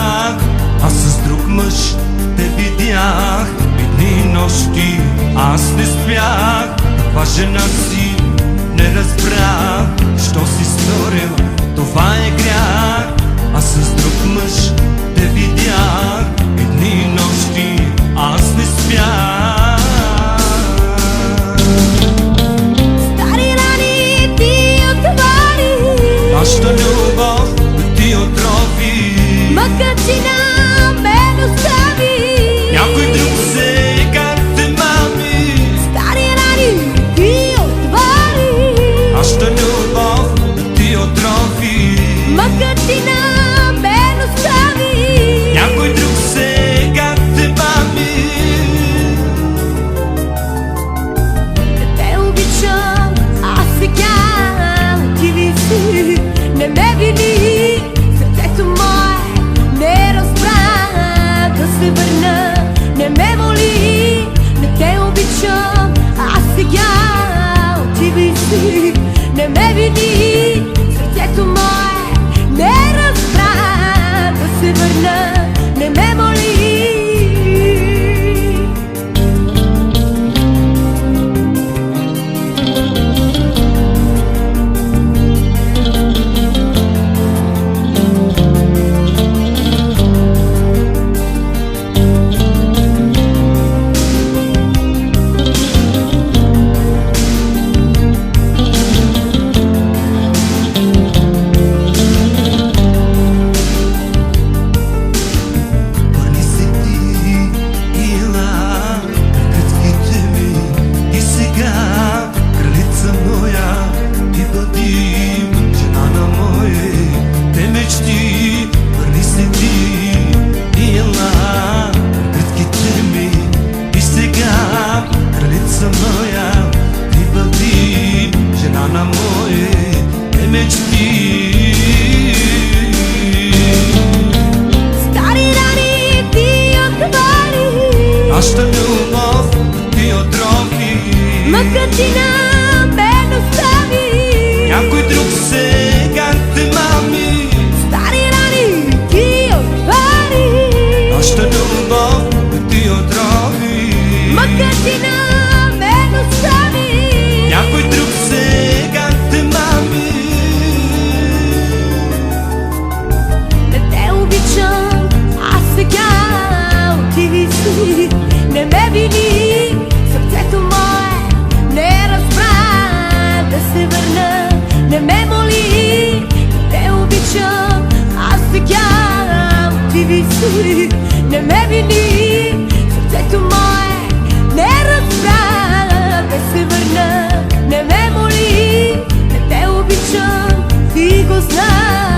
спрях, а с друг мъж те видях. И дни и нощи аз не спях. Каква жена си не разбрах. Що си сторил, това е грях. А с друг мъж те видях. И дни и нощи аз не спях. Стари рани ти отвори, Нашата любов ти отрови. мъкатина мен остави. Някой друг сега те мами. Стари рани ти отвори, Нашата любов ти отрови. мъкатина мен остави. Някой друг сега те мами. Те обичам, а сега отиви си. Не ме вини, сърцето мое не разбра да се върна. Не ме моли, не те обичам, а сега отиви си. Не ме вини, сърцето мое не разбра да се върна. Не ме моли. Върни се ти, ела, кръцките ми. И сега, кралица моя, ти бъди жена на моите мечти. Върни се ти, ела, кръцките ми. И сега, кралица моя, ти бъди жена на моите мечти. Стари рани ти отвори, Нашата любов ти отрови. мъкатина мен остави. Някой друг сега те мами. Стари рани ти отвори, Нашата любов ти отрови. мъкатина мен остави. Някой друг сега те мами. Не те обичам, а сега отиви си. Не ме вини, сърцето мое не разбра да се върна. Не ме моли, не те обичам, а сега отиви си. Не ме вини, сърцето мое не разбра да се върна. Не ме моли, не те обичам, ти го знаеш.